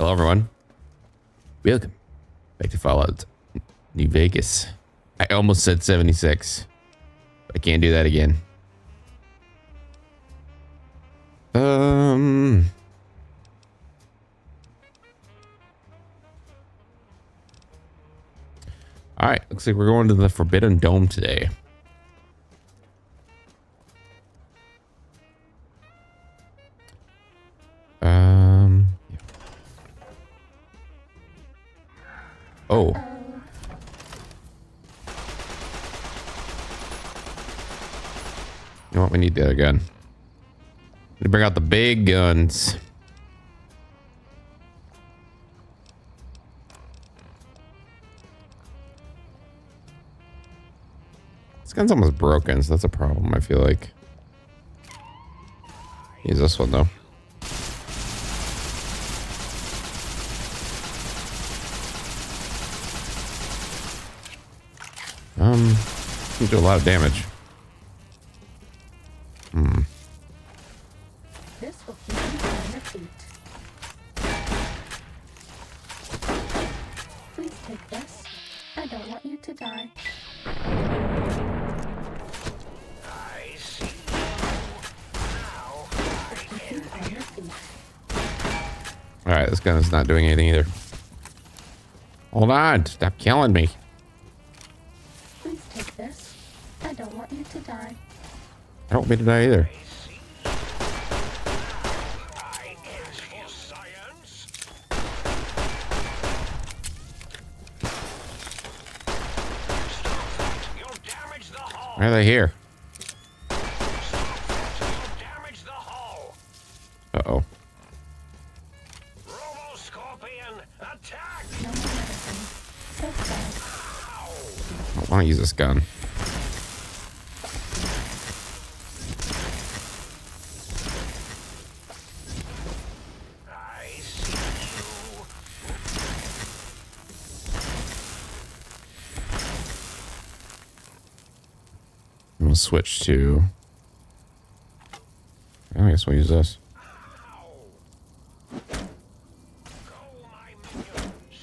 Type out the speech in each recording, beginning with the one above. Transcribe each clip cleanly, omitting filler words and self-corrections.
Hello, everyone. Welcome back to Fallout New Vegas. I almost said 76. I can't do that again. All right, looks like we're going to the Forbidden Dome today. Yeah. Oh. You know what? We need the other gun. We bring out the big guns. This gun's almost broken, so that's a problem, I feel like. Use this one, though. Can do a lot of damage. This will keep you on your feet. Please take this. I don't want you to die. I see you. Now Keep you on your feet. All right, this gun is not doing anything either. Hold on, stop killing me. Please take this. I don't want you to die. I don't want me to die either. I is for science. Stop that. You'll damage the hull. Why are they here? Stop that. You'll damage the hull. Uh-oh. Robo-scorpion, attack. No more medicine. So sad. I don't want to use this gun. I see you. I'm gonna switch to. I guess we'll use this. Go, my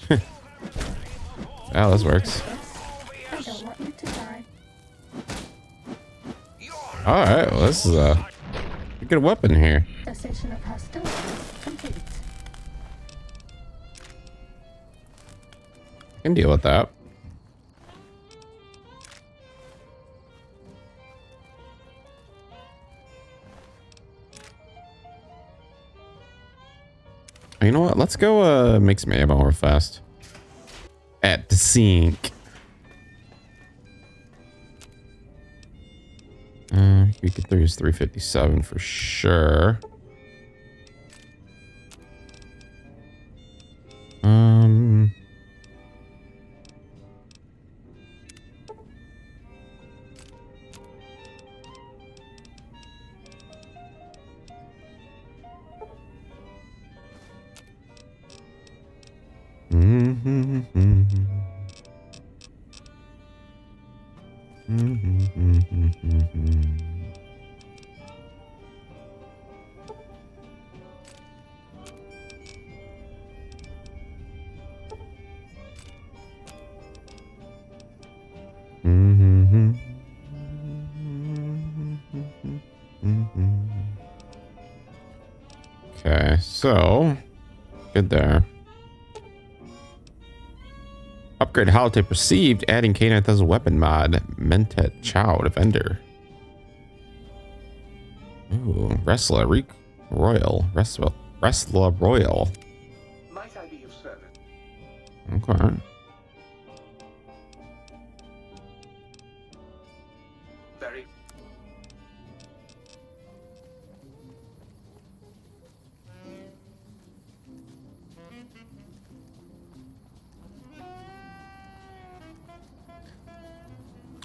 minions. Oh, this works. I don't want you to die. All right, well, this is a good weapon here. Cessation of hostility complete. I can deal with that. You know what? Let's go make some ammo real fast. At the sink. We could use 357 for sure. Okay, so good there. Upgrade holotape received, adding K9 as a weapon mod. Mentat Chow Defender. Ooh, Wrestler Royal. Wrestler Royal. Might I be of service? Okay. Very.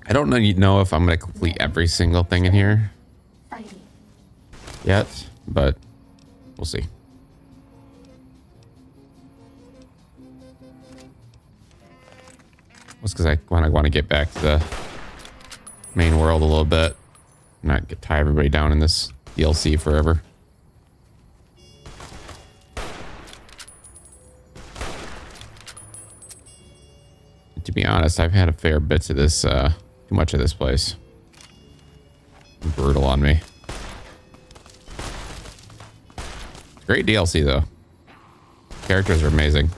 I don't know if I'm going to complete every single thing in here Fighting. yet, but we'll see. That's because I want to get back to the main world a little bit, not tie everybody down in this DLC forever. To be honest, I've had a fair bit of this, too much of this place. Brutal on me. Great DLC, though. Characters are amazing.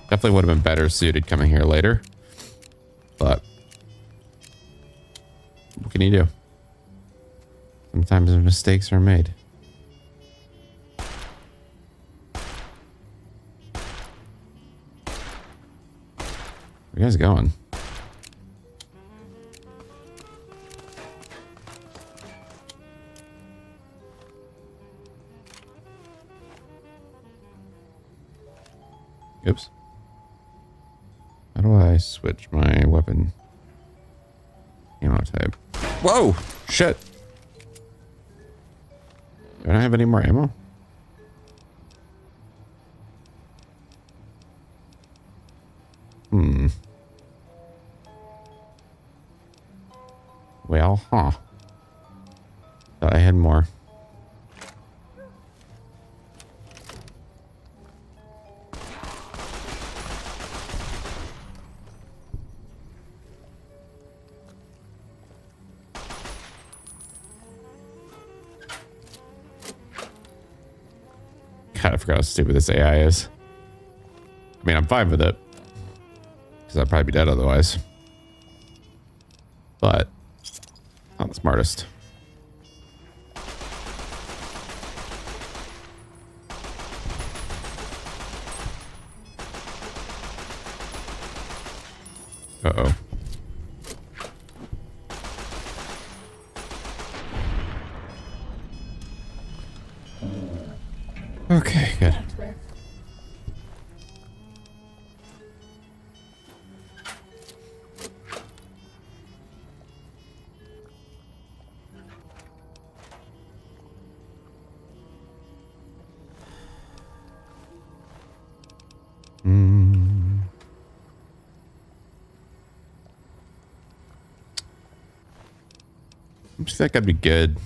Definitely would have been better suited coming here later. But what can you do? Sometimes mistakes are made. Where are you guys going? Oops. How do I switch my weapon ammo type? Whoa! Shit! Do I not have any more ammo? Well, huh. Thought I had more. God, I forgot how stupid this AI is. I mean, I'm fine with it. Because I'd probably be dead otherwise. But, not the smartest. Uh-oh. Okay, good. I think that'd be good.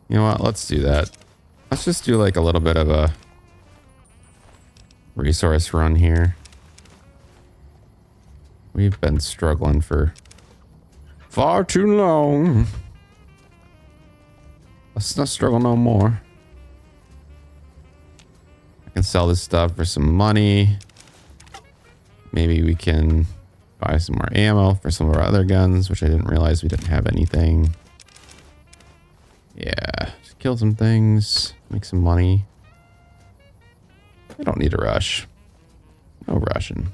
You know what? Let's do that. Let's just do like a little bit of a resource run here. We've been struggling for far too long. Let's not struggle no more. I can sell this stuff for some money. Maybe we can buy some more ammo for some of our other guns, which I didn't realize we didn't have anything. Yeah, just kill some things, make some money. I don't need a rush. No rushing.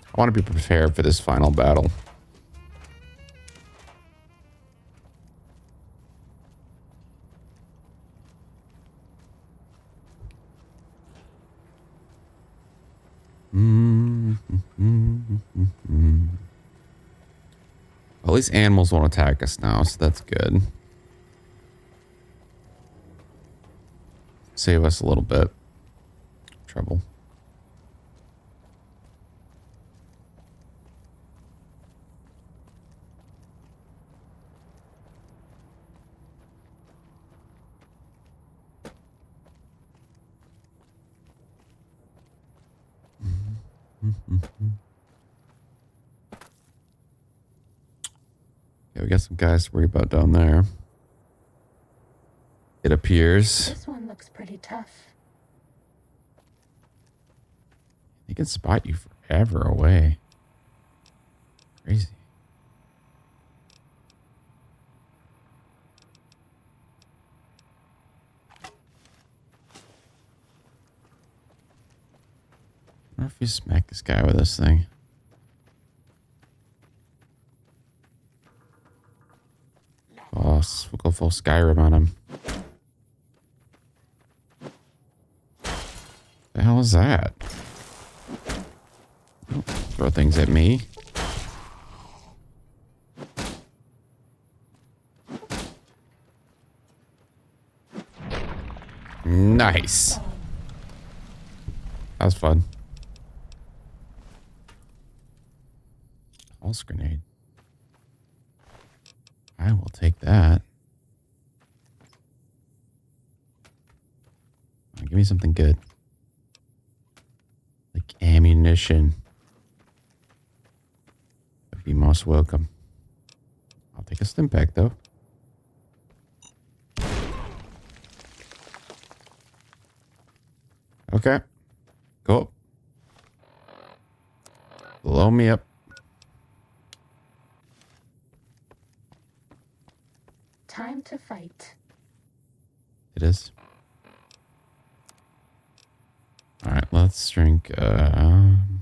I want to be prepared for this final battle. Well, at least animals won't attack us now, so that's good. Save us a little bit. Trouble. Yeah, we got some guys to worry about down there. It appears. This one looks pretty tough. He can spot you forever away. Crazy. I wonder if you smack this guy with this thing. Boss, we'll go full Skyrim on him. The hell is that? Don't throw things at me. Nice. That was fun. Pulse grenade. I will take that. Give me something good. ammunition. That'd be most welcome. I'll take a stim pack though. Okay. Cool. Blow me up. Time to fight. It is. Alright, let's drink an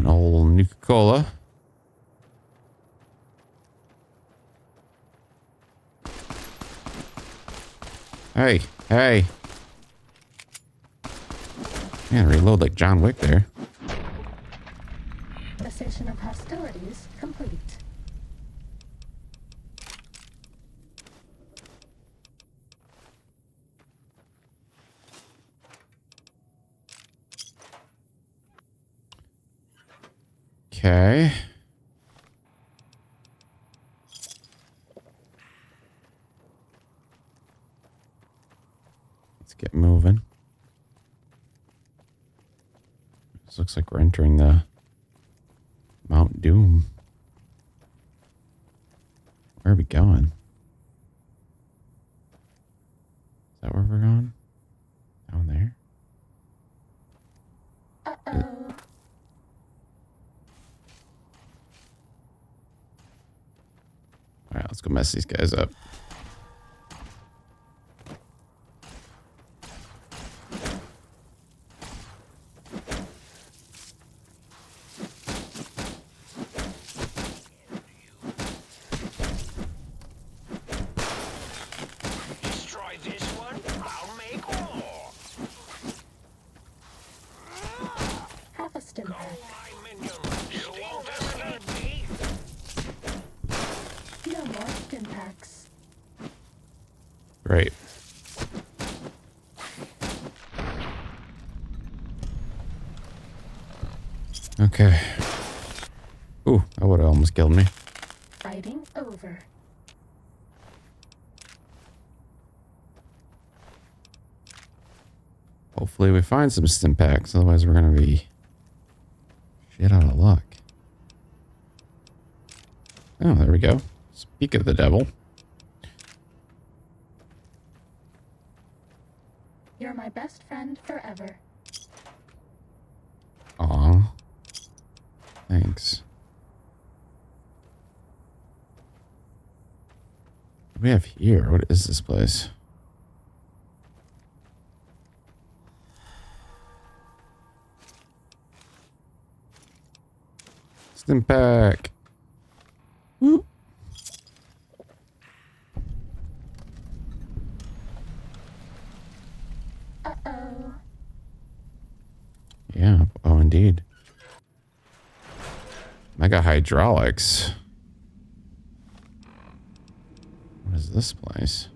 old Nuka-Cola. Hey, hey. Man, reload like John Wick there. Cessation of hostilities complete. Okay. Let's get moving. This looks like we're entering the Mount Doom. Where are we going? Is that where we're going? Down there? Uh-oh. Alright, let's go mess these guys up. Destroy this one, I'll make more. Have a stim pack. My minion, sting doesn't hurt me. No more stim packs. Great. Okay. Ooh, that would have almost killed me. Fighting over. Hopefully we find some stim packs, otherwise we're gonna be shit out of luck. Oh, there we go. Speak of the devil. You're my best friend forever. Aw. Thanks. What do we have here? What is this place? Stim pack. Whoop. Uh-oh. Yeah. Oh, indeed. Mega hydraulics. What is this place?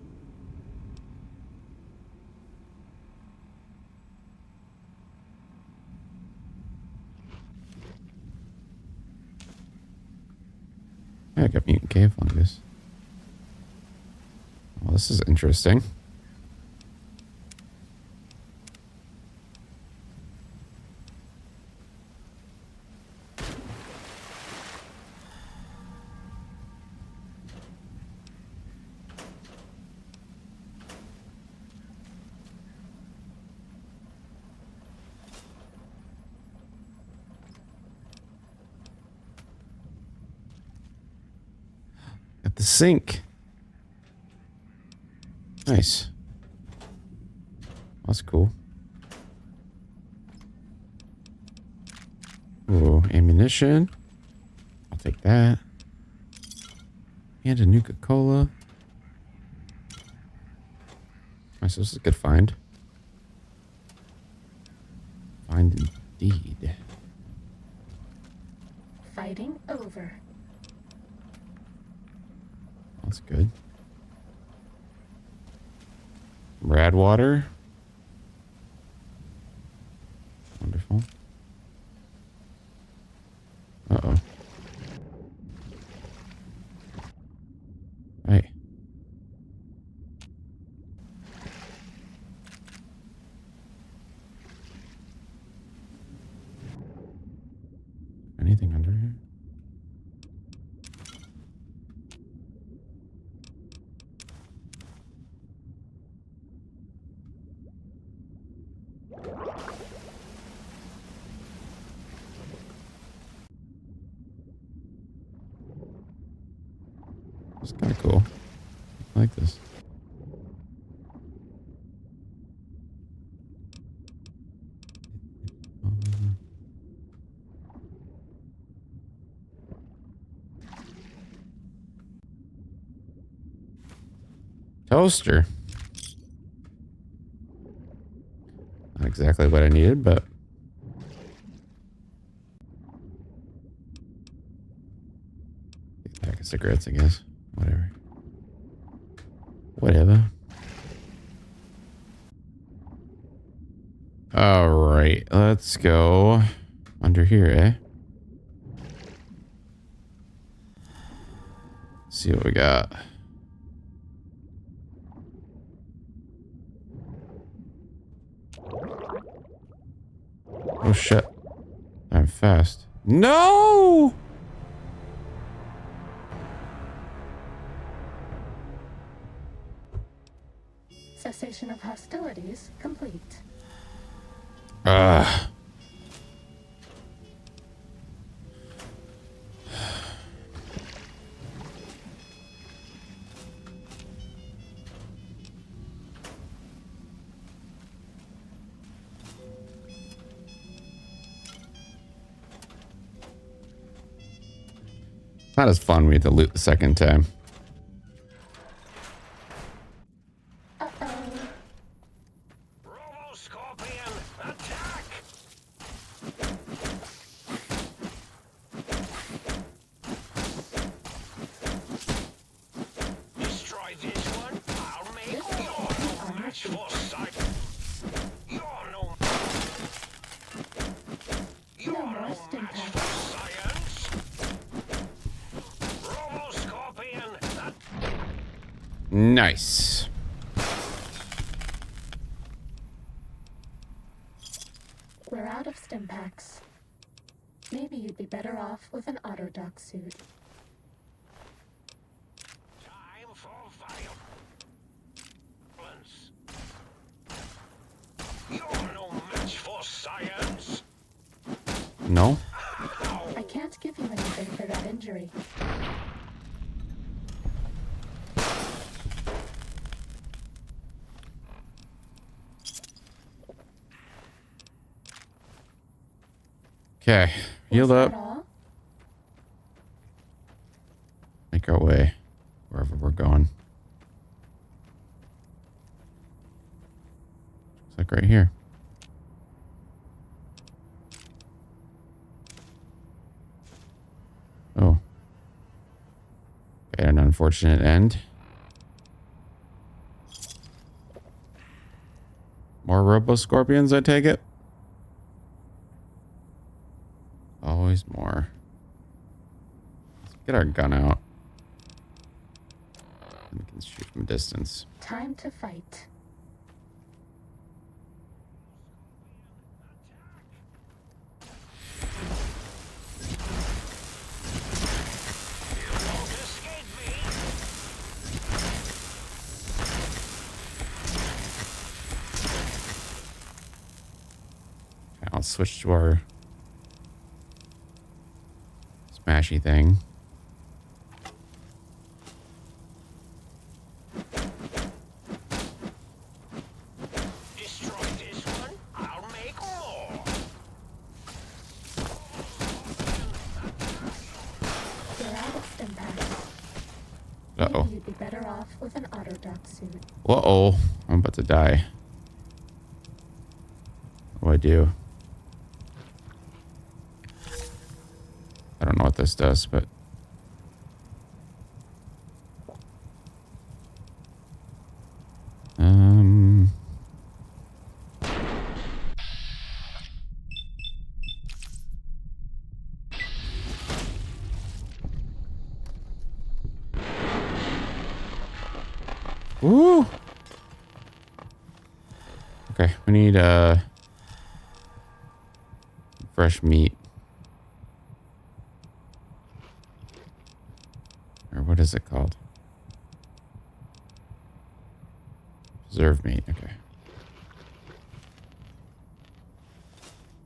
Yeah, I got mutant cave fungus. Well, this is interesting. At the sink. Nice. That's cool. Ooh, ammunition. I'll take that. And a Nuka-Cola. Nice, this is a good find. Find indeed. Fighting over. That's good. Rad water. Wonderful. Uh-oh. Hey. It's kind of cool. I like this. Toaster. Not exactly what I needed, but pack of cigarettes, I guess. Whatever. Whatever. All right, let's go under here, eh? See what we got. Oh shit. I'm fast. No! Cessation of hostilities complete. Ugh. Not as fun when we have to loot the second time. Robo-scorpion, attack! Destroy this one. I'll make no match for sight. You're no match for science. Robo-scorpion, Nice. We're out of stim packs. Maybe you'd be better off with an autodoc suit. time for violence. You're no match for science. No? I can't give you anything for that injury. Okay. Healed Was up. that all? Make our way wherever we're going. Looks like right here. Oh. Okay, an unfortunate end. More robo-scorpions, I take it? Always more. Let's get our gun out. And we can shoot from a distance. Time to fight. Won't escape me. Okay, I'll switch to our smashy thing. Destroy this one. I'll make more. We're out of stim packs. Uh-oh. Maybe you'd be better off with an autodoc suit. Uh-oh. I'm about to die. What do I do? I don't know what this does, but... Woo! Okay, we need fresh meat. Or what is it called? Preserved meat, okay.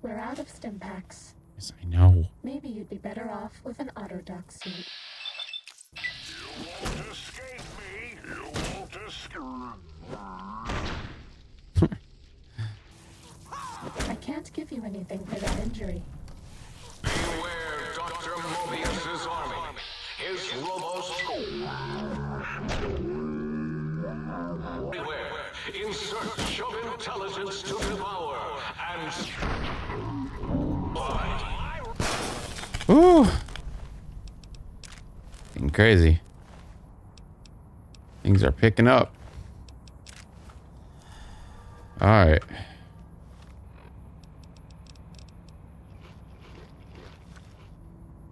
We're out of stim packs. Yes, I know. Maybe you'd be better off with an autodoc suit. Won't in search of intelligence to devour and Ooh. Getting crazy. Things are picking up. All right.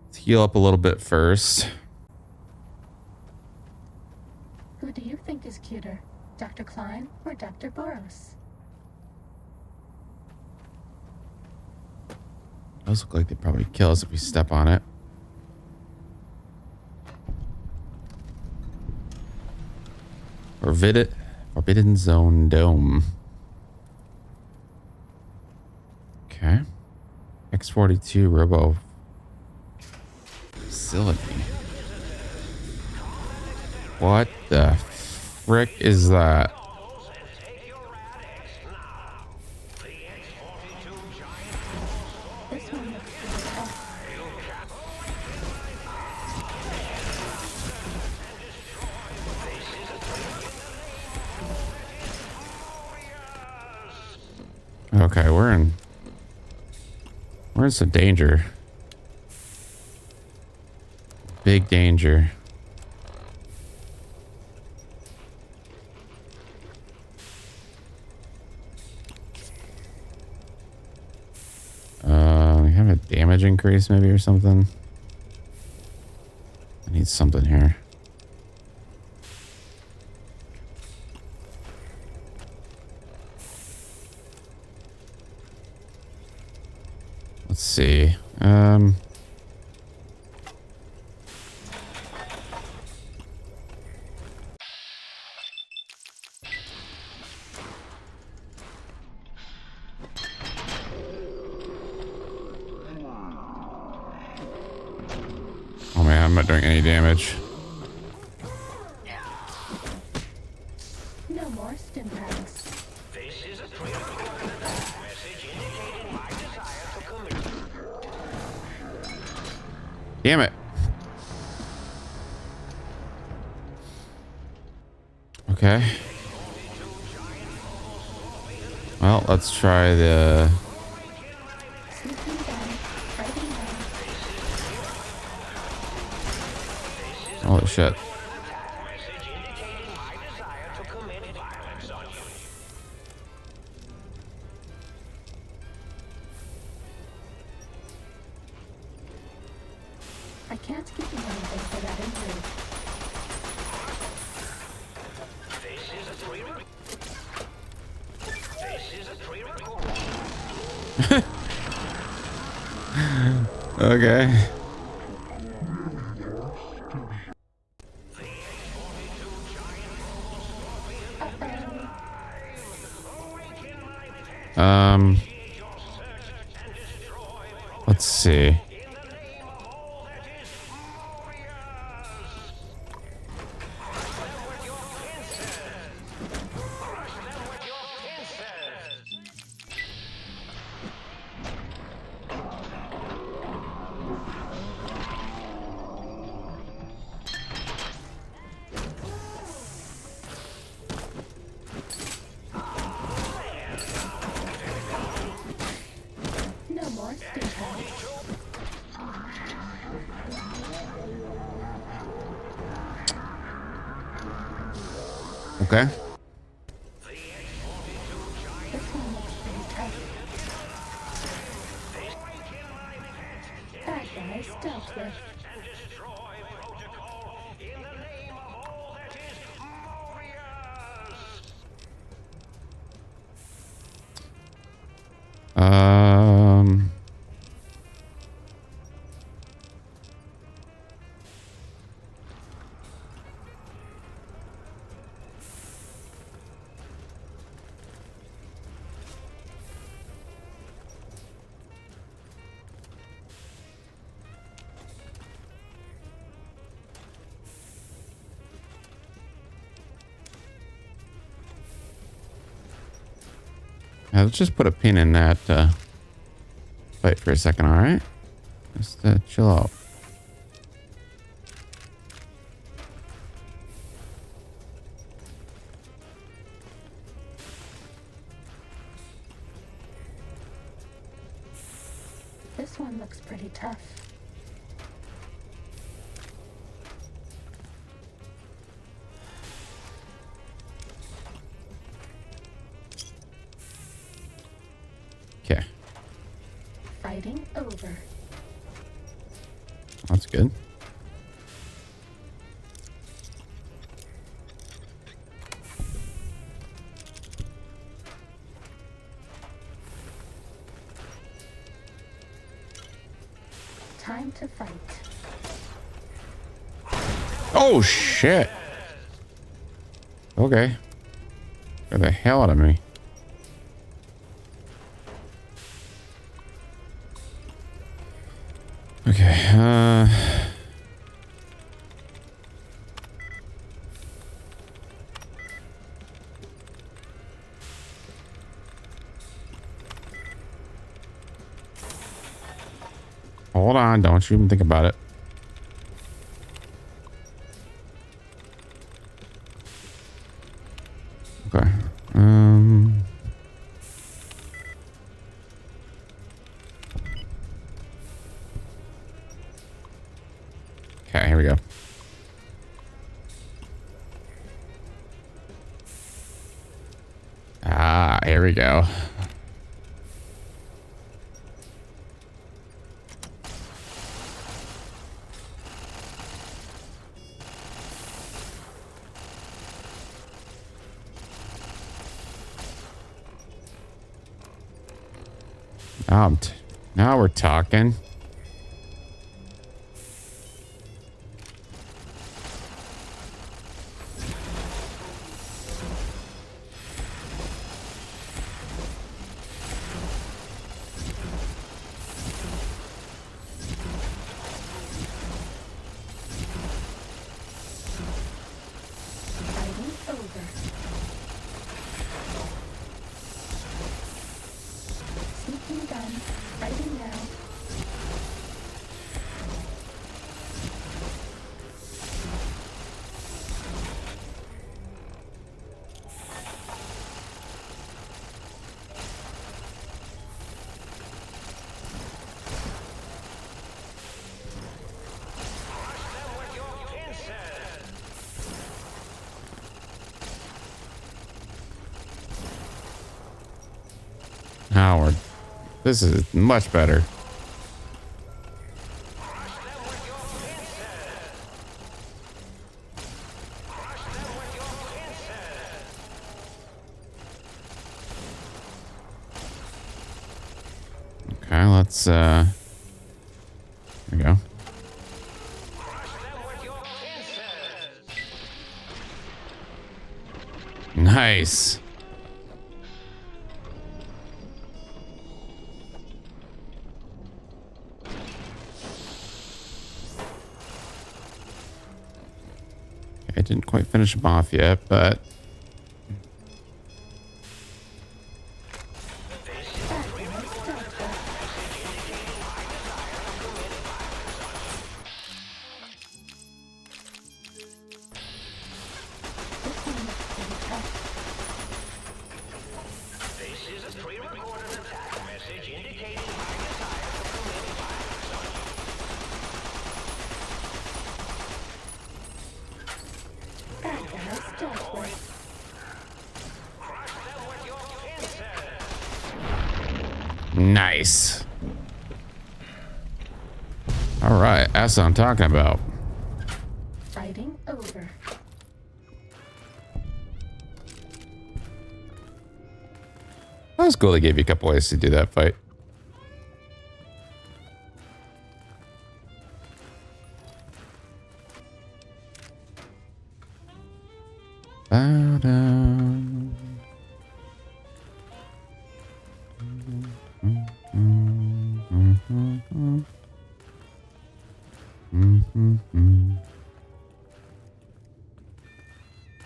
Let's heal up a little bit first. Who do you think is cuter, Dr. Klein or Dr. Boros? Those look like they probably kill us if we step on it. Forbidden Zone Dome. Okay. X-42 Robo Facility. What the frick is that? This one looks pretty tough. Okay, we're in some danger. Big danger. We have a damage increase maybe or something. I need something here. Let's see. Oh man, I'm not doing any damage. No more stim packs. this is a critical message indicating my desire to commit. Damn it. Okay. Well, let's try the... Sneaking down, fighting down. Holy shit. Message indicating my desire to commit violence on you. I can't give you anything for that injury. This is a critical. Okay. Let's see. No more stim packs. Okay. This one looks pretty tough. Bad guys dealt with. And destroy protocol in the name of all that is Mobius. Yeah, let's just put a pin in that fight for a second, all right? Just chill out. This one looks pretty tough. Okay. Fighting over. That's good. Time to fight. Oh, shit. Okay. Get the hell out of me. Okay, hold on, don't you even think about it. Okay. Okay, here we go. Ah, here we go. Now we're talking. Fighting over. Sneaking gun. Fighting now. Howard, this is much better. Okay, let's there we go. Nice. I didn't quite finish them off yet, but This is a pre-recorded attack message indicating my desire for committing violence on you. That guy's dealt with. Crush them with your pincers. nice. All right, that's what I'm talking about. Fighting over. That was cool. They gave you a couple ways to do that fight. Ba-dum.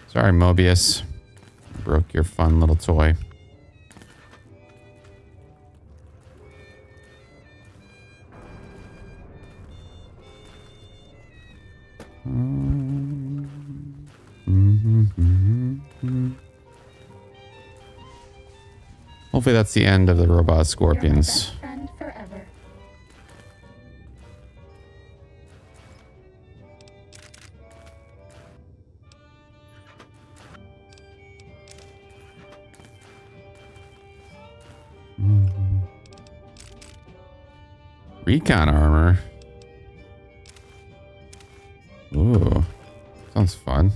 Sorry, Mobius. Broke your fun little toy. Hopefully that's the end of the robot You're my scorpions. best friend forever. Recon armor. Ooh. Sounds fun.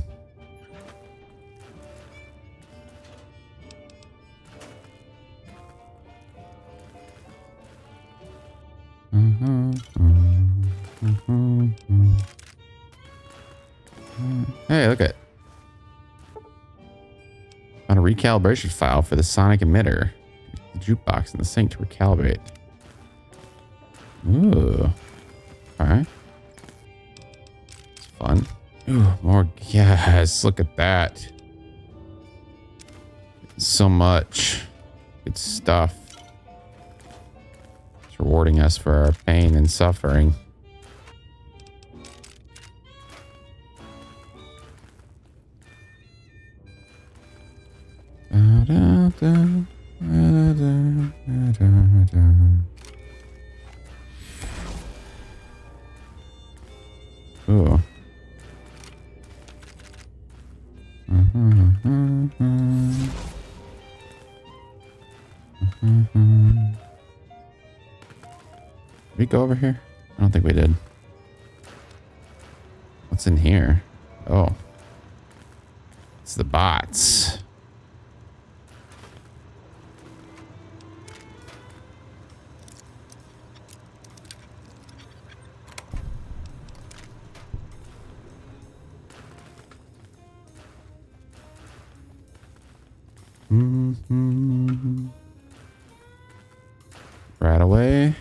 Hey, look at on a recalibration file for the sonic emitter. The jukebox in the sink to recalibrate. Ooh. Alright. It's fun. Ooh, more gas. Look at that. So much good stuff. It's rewarding us for our pain and suffering. Ooh. Did we go over here? I don't think we did. What's in here? Oh. It's the bots. Right away.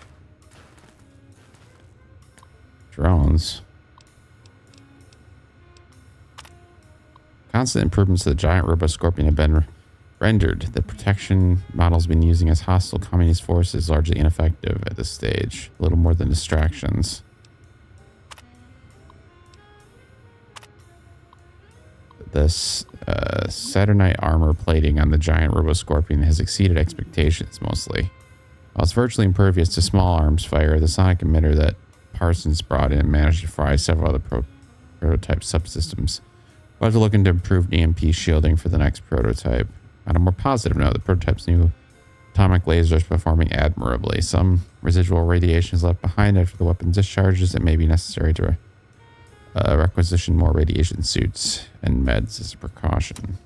Drones. Constant improvements to the giant robo-scorpion have been rendered. The protection models been using as hostile communist forces largely ineffective at this stage. A little more than distractions. This Saturnite armor plating on the giant robo-scorpion has exceeded expectations mostly. While it's virtually impervious to small arms fire, the sonic emitter that Parsons brought in managed to fry several other prototype subsystems. We'll have to look into improved EMP shielding for the next prototype. On a more positive note, the prototype's new atomic laser is performing admirably. Some residual radiation is left behind after the weapon discharges. It may be necessary to requisition more radiation suits and meds as a precaution.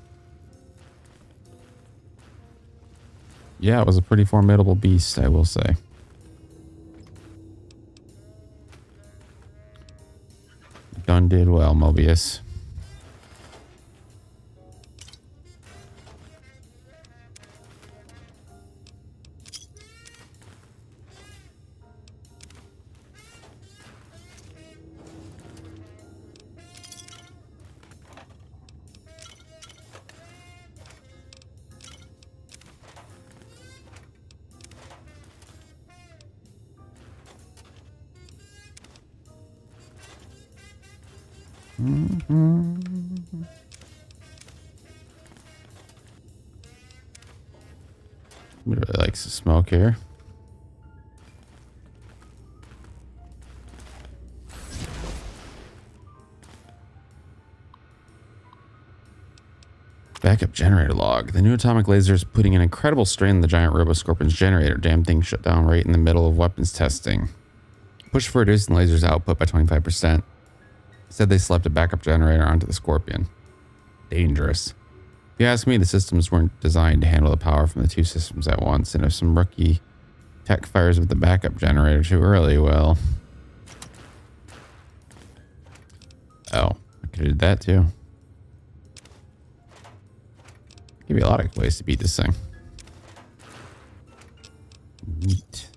Yeah, it was a pretty formidable beast, I will say. Done did well, Mobius. Really likes the smoke here. Backup generator log. The new atomic laser is putting an incredible strain on the giant robo-scorpion's generator. Damn thing shut down right in the middle of weapons testing. Push for reducing the laser's output by 25%. Said they slept a backup generator onto the Scorpion. Dangerous. If you ask me, the systems weren't designed to handle the power from the two systems at once, and if some rookie tech fires with the backup generator too early, well... Oh, I could have did that too. Give me a lot of ways to beat this thing. Neat.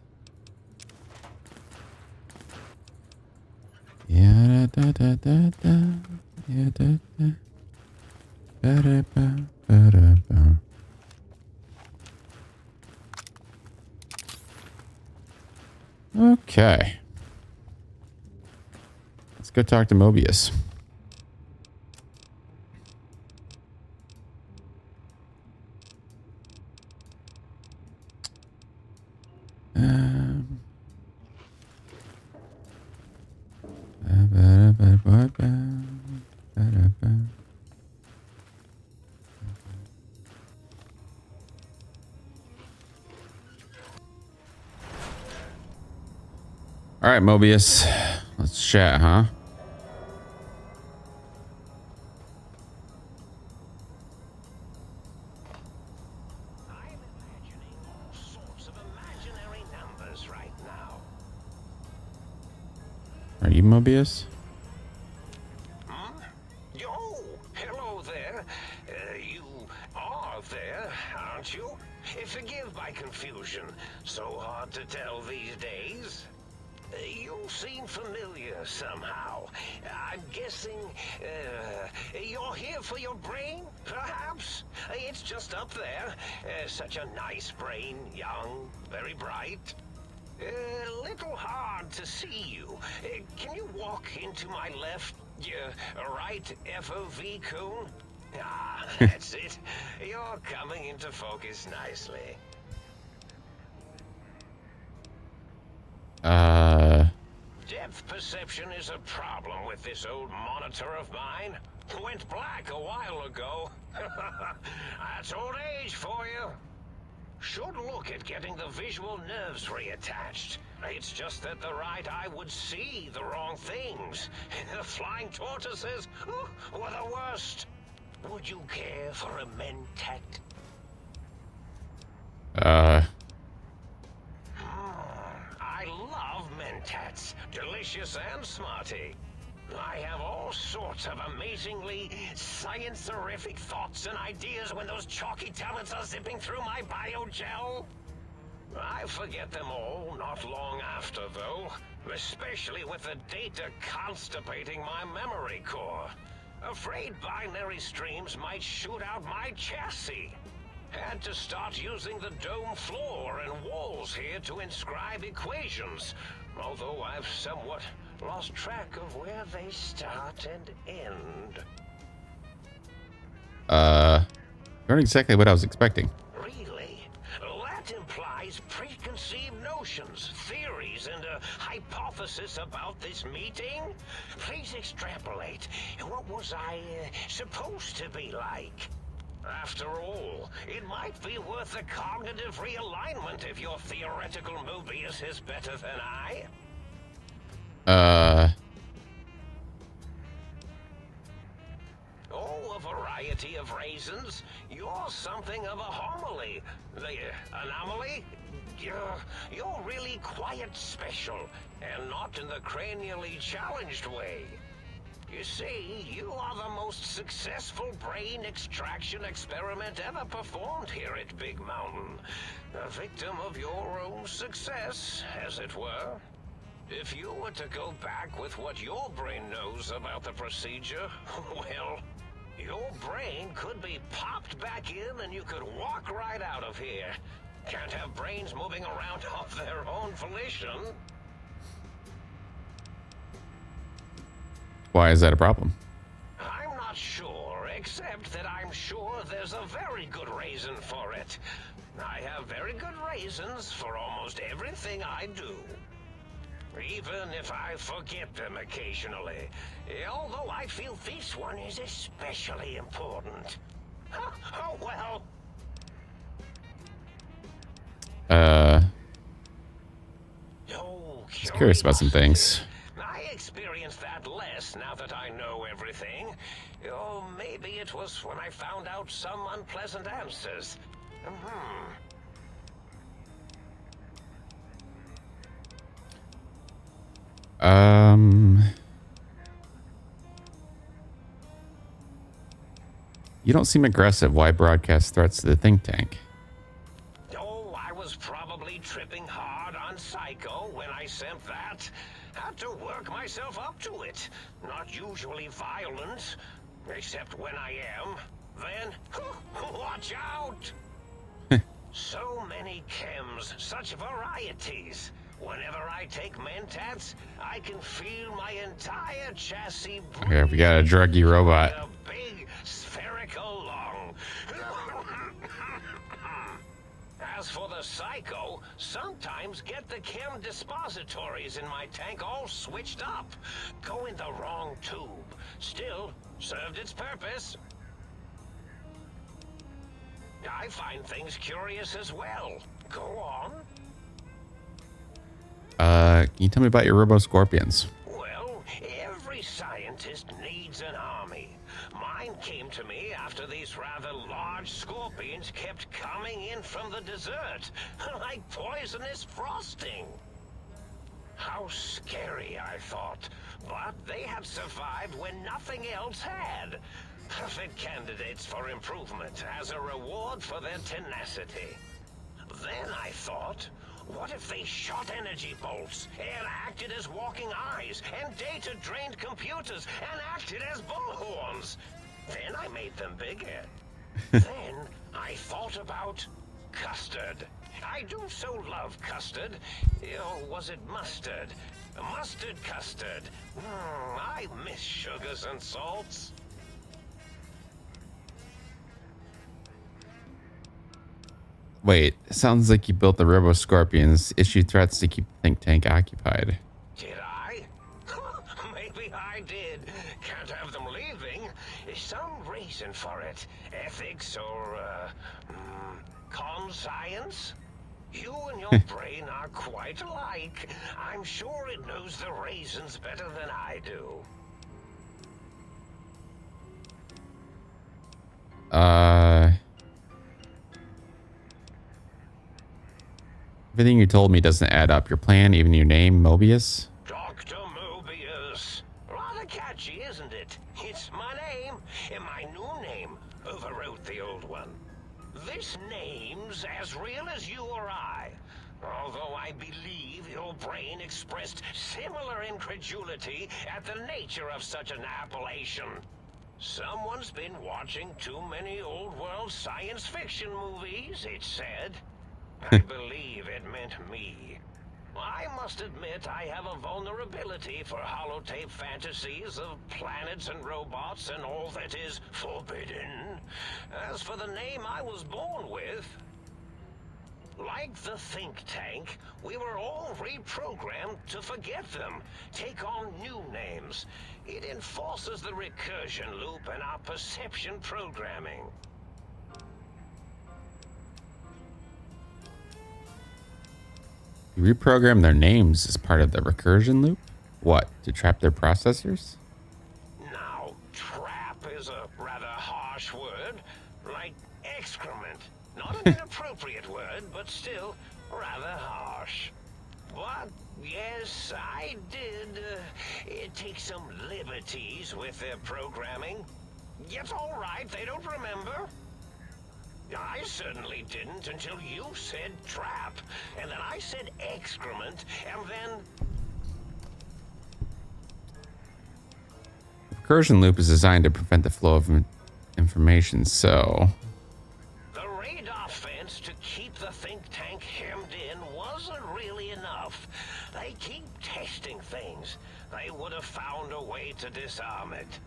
Yeah, da da da da. Yeah, da da. Ba da ba ba da ba. Okay. Let's go talk to Mobius. All right, Mobius. Let's chat, huh? I'm imagining all sorts of imaginary numbers right now. Are you Mobius? Oh, hello there. You are there, aren't you? Forgive my confusion. So hard to tell these days. You seem familiar somehow. I'm guessing you're here for your brain, perhaps? It's just up there. Such a nice brain, young, very bright. A little hard to see you. Can you walk into my left, right FOV cone? Ah, that's it. You're coming into focus nicely. Depth perception is a problem with this old monitor of mine. Went black a while ago. That's old age for you. Should look at getting the visual nerves reattached. It's just that the right eye would see the wrong things. The flying tortoises were the worst. Would you care for a mentat? I love mentats. Delicious and smarty. I have all sorts of amazingly science-terrific thoughts and ideas when those chalky tablets are zipping through my biogel. I forget them all not long after, though. Especially with the data constipating my memory core. Afraid binary streams might shoot out my chassis. Had to start using the dome floor and walls here to inscribe equations. Although I've somewhat lost track of where they start and end. Not exactly what I was expecting. Really? That implies preconceived notions, theories, and a hypothesis about this meeting? Please extrapolate. What was I supposed to be like? After all, it might be worth a cognitive realignment if your theoretical Mobius is better than I. Oh, a variety of reasons. You're something of a homily. The anomaly? You're really quite special, and not in the cranially challenged way. You see, you are the most successful brain extraction experiment ever performed here at Big Mountain. A victim of your own success, as it were. If you were to go back with what your brain knows about the procedure, well, your brain could be popped back in and you could walk right out of here. Can't have brains moving around of their own volition. Why is that a problem? I'm not sure, except that I'm sure there's a very good reason for it. I have very good reasons for almost everything I do. Even if I forget them occasionally. Although I feel this one is especially important. Oh well. Just curious about some things. I experience that less now that I know everything. Or maybe it was when I found out some unpleasant answers. You don't seem aggressive. Why broadcast threats to the think tank? Oh, I was probably tripping hard on Psycho when I sent that. Had to work myself up to it. Not usually violent, except when I am. Then, watch out! So many chems, such varieties. Whenever I take mentats, I can feel my entire chassis breathe. Okay, we got a druggy robot. A big spherical lung. As for the Psycho, sometimes get the chem dispositories in my tank all switched up. Go in the wrong tube. Still, served its purpose. I find things curious as well. Go on. Can you tell me about your robo-scorpions? Well, every scientist needs an army. Mine came to me after these rather large scorpions kept coming in from the desert, like poisonous frosting. How scary, I thought. But they had survived when nothing else had. Perfect candidates for improvement as a reward for their tenacity. Then I thought, what if they shot energy bolts and acted as walking eyes and data-drained computers and acted as bullhorns? Then I made them bigger. Then I thought about custard. I do so love custard. Or was it mustard? Mustard custard. I miss sugars and salts. Wait, it sounds like you built the robo-scorpions. Issue threats to keep the think tank occupied. Did I? Maybe I did. Can't have them leaving. There's some reason for it. Ethics or, conscience? You and your brain are quite alike. I'm sure it knows the raisins better than I do. Everything you told me doesn't add up. Your plan, even your name, Mobius? Dr. Mobius. Rather catchy, isn't it? It's my name, and my new name overwrote the old one. This name's as real as you or I. Although I believe your brain expressed similar incredulity at the nature of such an appellation. Someone's been watching too many old-world science fiction movies, it said. I believe it meant me. I must admit I have a vulnerability for holotape fantasies of planets and robots and all that is forbidden. As for the name I was born with, like the think tank, we were all reprogrammed to forget them, take on new names. It enforces the recursion loop in our perception programming. You reprogram their names as part of the recursion loop? What, to trap their processors? Now, trap is a rather harsh word, like excrement. Not an inappropriate word, but still rather harsh. But, yes, I did take some liberties with their programming. It's all right, they don't remember. I certainly didn't until you said trap, and then I said excrement, and then... Recursion loop is designed to prevent the flow of information, so... The radar fence to keep the think tank hemmed in wasn't really enough. They keep testing things. They would have found a way to disarm it.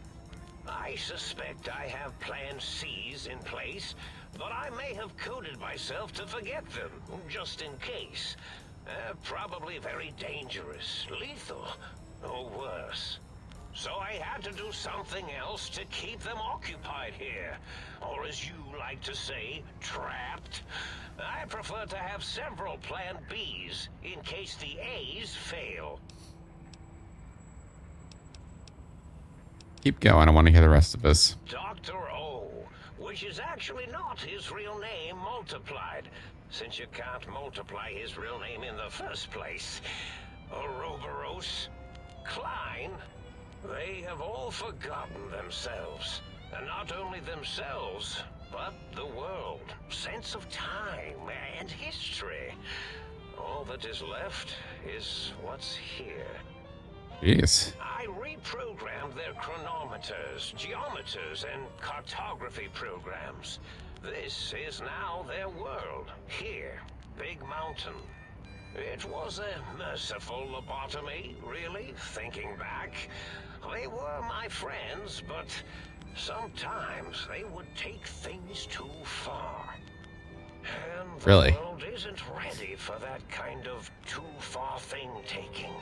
I suspect I have Plan C's in place, but I may have coded myself to forget them, just in case. Probably very dangerous, lethal, or worse. So I had to do something else to keep them occupied here. Or as you like to say, trapped. I prefer to have several Plan Bs, in case the A's fail. Keep going, I want to hear the rest of this. Dr. O, which is actually not his real name multiplied, since you can't multiply his real name in the first place. Ouroboros, Klein, they have all forgotten themselves. And not only themselves, but the world, sense of time, and history. All that is left is what's here. Jeez. I reprogrammed their chronometers, geometers, and cartography programs. This is now their world, here, Big Mountain. It was a merciful lobotomy, really, thinking back. They were my friends, but sometimes they would take things too far. And the Really? world isn't ready for that kind of too-far thing-taking.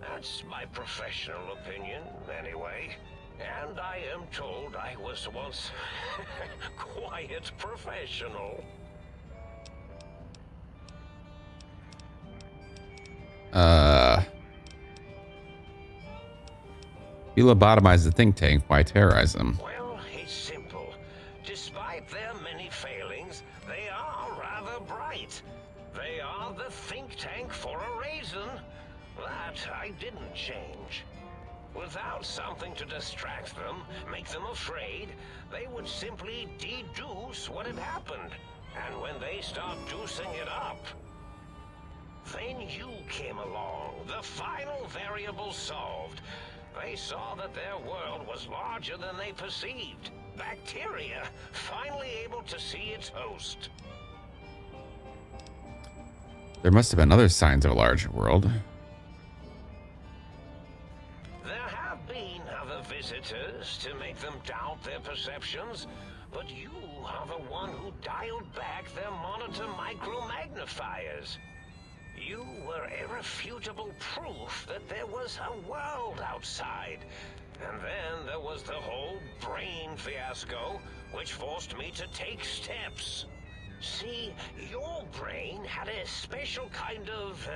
That's my professional opinion, anyway. And I am told I was once quite professional. You lobotomize the think tank. Why terrorize them? Well, it's simple. Despite their many failings, they are rather bright. They are the think tank for a reason. That I didn't change. Without something to distract them, make them afraid, they would simply deduce what had happened. And when they start deucing it up, then you came along, the final variable solved. They saw that their world was larger than they perceived. Bacteria, finally able to see its host. There must have been other signs of a larger world. There have been other visitors to make them doubt their perceptions, but you are the one who dialed back their monitor micro-magnifiers. You were irrefutable proof that there was a world outside. And then there was the whole brain fiasco, which forced me to take steps. See, your brain had a special kind of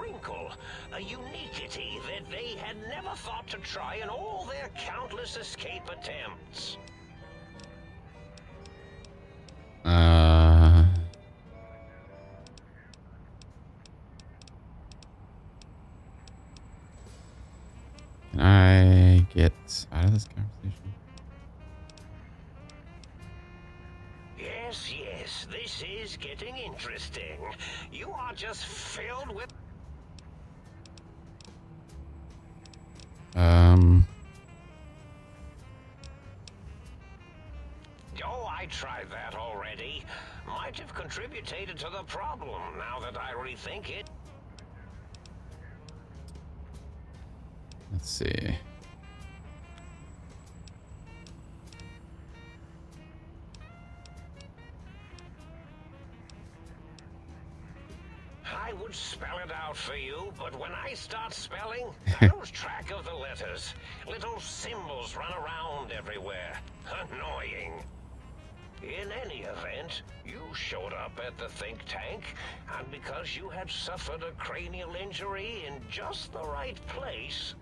wrinkle, a uniquity that they had never thought to try in all their countless escape attempts. Can I get out of this conversation? Yes, this is getting interesting. You are just filled with... Oh, I tried that already. Might have contributed to the problem, now that I rethink it. Let's see. I would spell it out for you, but when I start spelling, I lose track of the letters. Little symbols run around everywhere. Annoying. In any event, you showed up at the think tank, and because you had suffered a cranial injury in just the right place,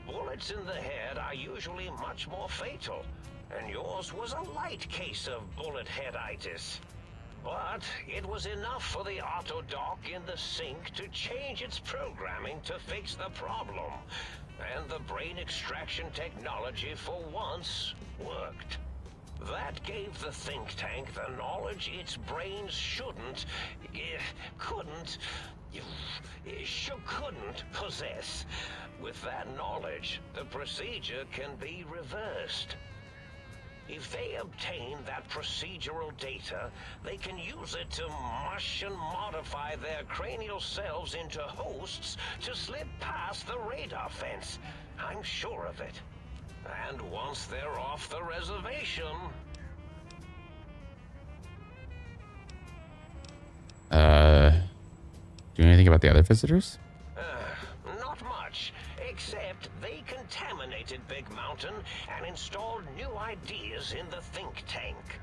bullets in the head are usually much more fatal, and yours was a light case of bullet headitis. But it was enough for the auto dock in the sink to change its programming to fix the problem, and the brain extraction technology for once worked. That gave the think tank the knowledge its brains couldn't possess. With that knowledge, the procedure can be reversed. If they obtain that procedural data, they can use it to mush and modify their cranial cells into hosts to slip past the radar fence. I'm sure of it. And once they're off the reservation... Do anything about the other visitors? Not much, except they contaminated Big Mountain and installed new ideas in the think tank.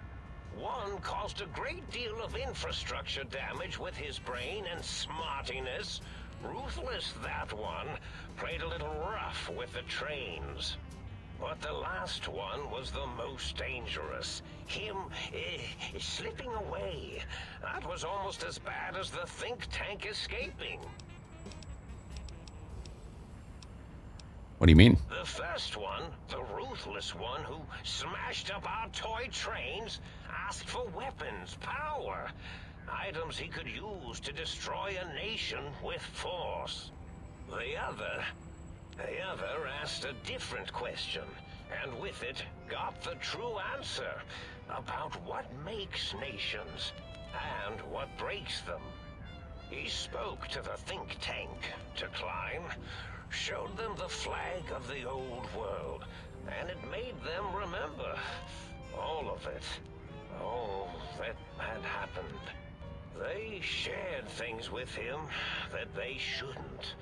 One caused a great deal of infrastructure damage with his brain and smartiness. Ruthless, that one. Played a little rough with the trains. But the last one was the most dangerous. Him slipping away. That was almost as bad as the think tank escaping. What do you mean? The first one, the ruthless one who smashed up our toy trains, asked for weapons, power, items he could use to destroy a nation with force. The other asked a different question, and with it got the true answer about what makes nations and what breaks them. He spoke to the think tank to climb, showed them the flag of the old world, and it made them remember all of it. All that had happened. They shared things with him that they shouldn't.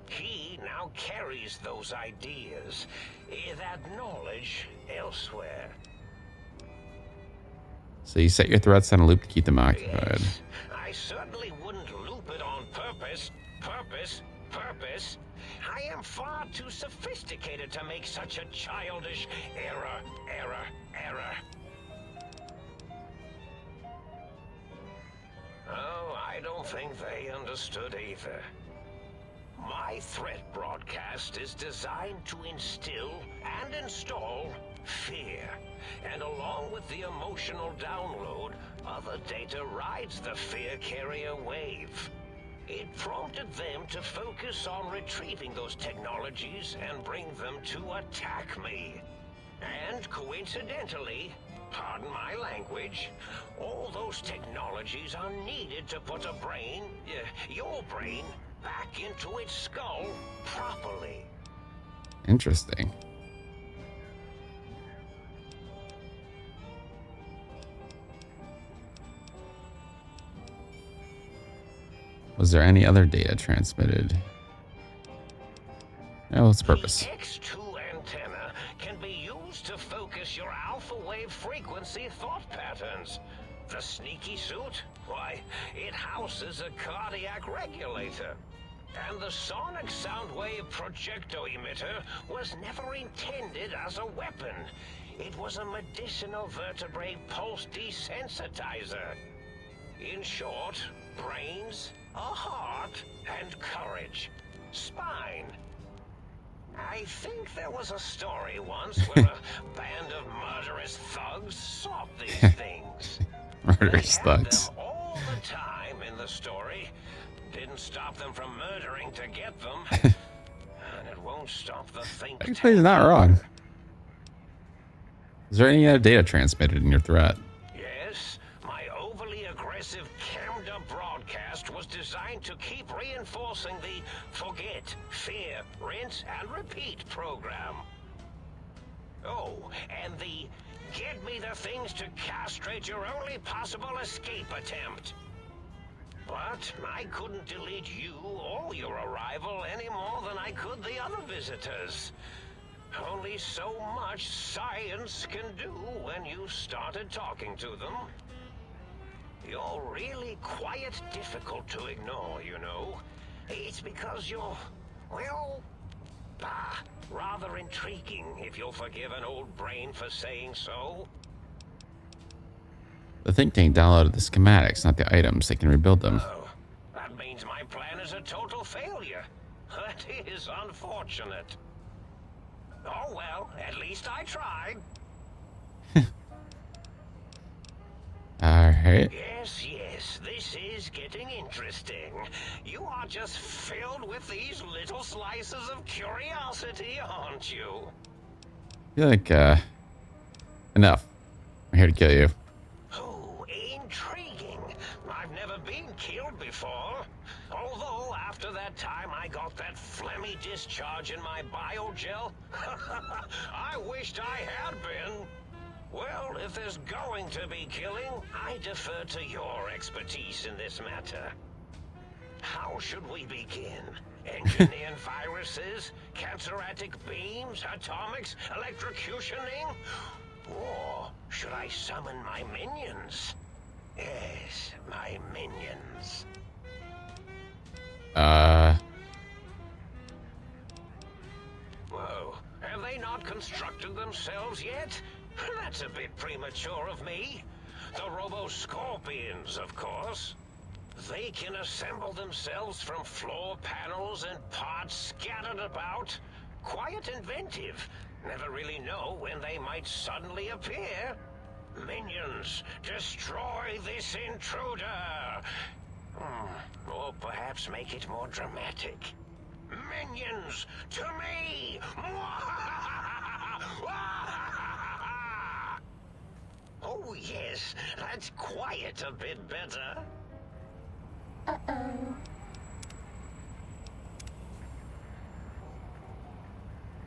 He now carries those ideas, that knowledge elsewhere. So you set your threats on a loop to keep them occupied. Yes, I certainly wouldn't loop it on purpose. I am I'm far too sophisticated to make such a childish error. Oh, I don't think they understood either. My threat broadcast is designed to instill and install fear. And along with the emotional download, other data rides the fear carrier wave. It prompted them to focus on retrieving those technologies and bring them to attack me. And coincidentally, pardon my language, all those technologies are needed to put a brain, your brain, back into its skull properly. Interesting. Was there any other data transmitted? Oh, what's the purpose? The X2 antenna can be used to focus your alpha wave frequency thought patterns. The sneaky suit? Why, it houses a cardiac regulator. And the sonic sound wave projecto emitter was never intended as a weapon. It was a medicinal vertebrate pulse desensitizer. In short, brains, a heart, and courage. Spine. I think there was a story once where a band of murderous thugs sought these things. Murderous They had thugs. them all the time in the story. Didn't stop them from murdering to get them. And it won't stop the think tank. Actually, he's not wrong. Is there any data transmitted in your threat? Yes, my overly aggressive cammed-up broadcast was designed to keep reinforcing the forget, fear, rinse, and repeat program. Oh, and the get me the things to castrate your only possible escape attempt. But I couldn't delete you or your arrival any more than I could the other visitors. Only so much science can do when you started talking to them. You're really quite difficult to ignore, you know. It's because you're, well, rather intriguing, if you'll forgive an old brain for saying so. The think tank downloaded the schematics, not the items. They can rebuild them. Oh, that means my plan is a total failure. That is unfortunate. Oh well, at least I tried. Alright. Yes, this is getting interesting. You are just filled with these little slices of curiosity, aren't you? I feel like, enough. I'm here to kill you. Oh, intriguing. I've never been killed before. Although, after that time I got that phlegmy discharge in my biogel, I wished I had been. Well, if there's going to be killing, I defer to your expertise in this matter. How should we begin? Engineering viruses, canceratic beams, atomics, electrocutioning? Or should I summon my minions? Yes, my minions. Whoa, have they not constructed themselves yet? That's a bit premature of me. The robo-scorpions, of course. They can assemble themselves from floor panels and parts scattered about. Quite inventive. Never really know when they might suddenly appear. Minions, destroy this intruder! Or perhaps make it more dramatic. Minions, to me! Oh yes, that's quite a bit better. Uh-oh.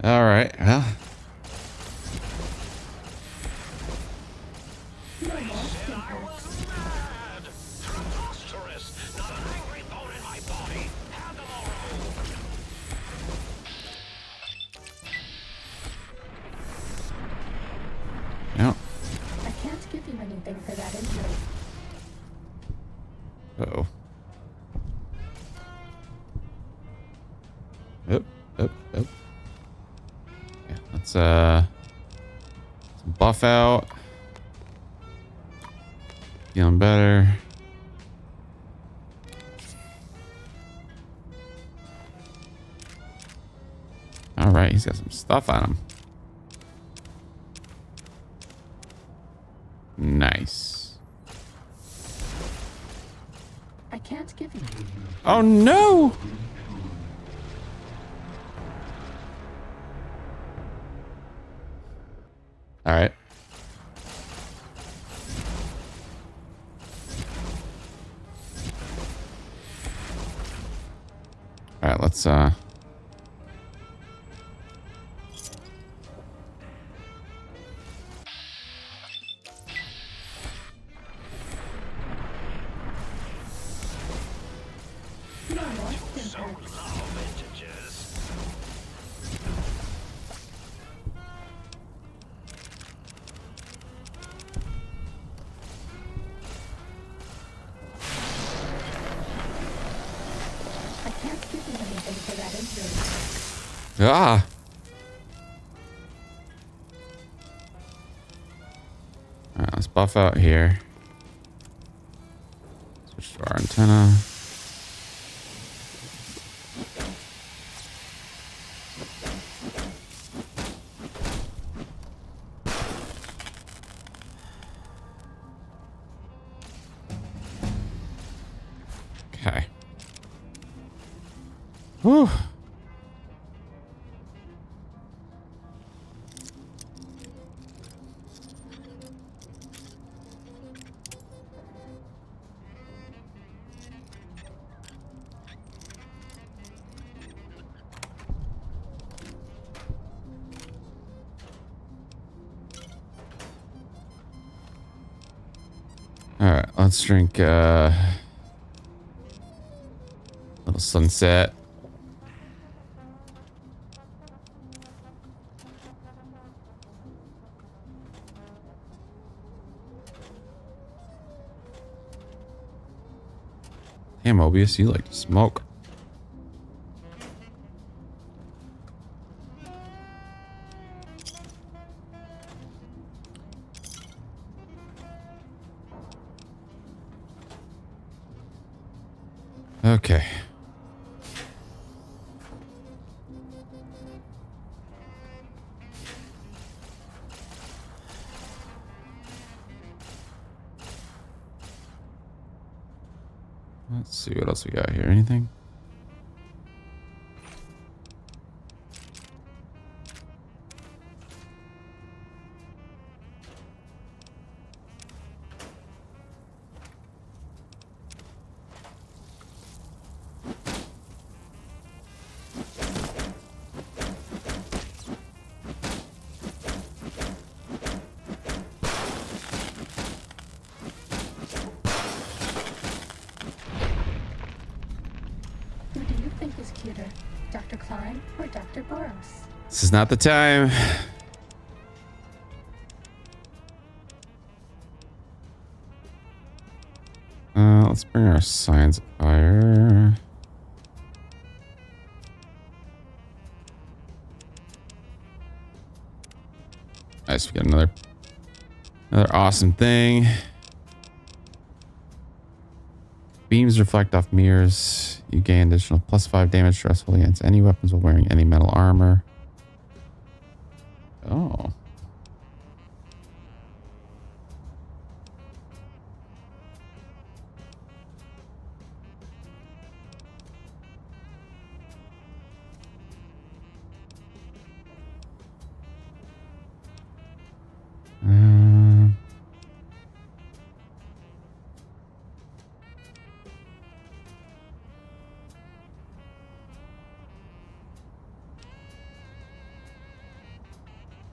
Alright, well. No more I stinkers. was mad! Preposterous! Not an angry bone in my body! Have them all removed! No. I can't give you anything for that injury. Uh-oh. Yep, yep. Let's buff out. Feeling better. All right, he's got some stuff on him. Nice. I can't give you. Oh no! All right. All right, let's So low vintages. I can't give you anything for that injury. ah. All right, let's buff out here. Switch to our antenna. Okay. Whew. All right, let's drink little sunset. Hey, Mobius, you like to smoke. Okay. Let's see what else we got here. Anything? Who do you think is cuter, Dr. Klein or Dr. Boros? This is not the time. Let's bring our signs of fire. Nice, we got another awesome thing. Beams reflect off mirrors. You gain additional +5 damage stress against any weapons while wearing any metal armor. Oh.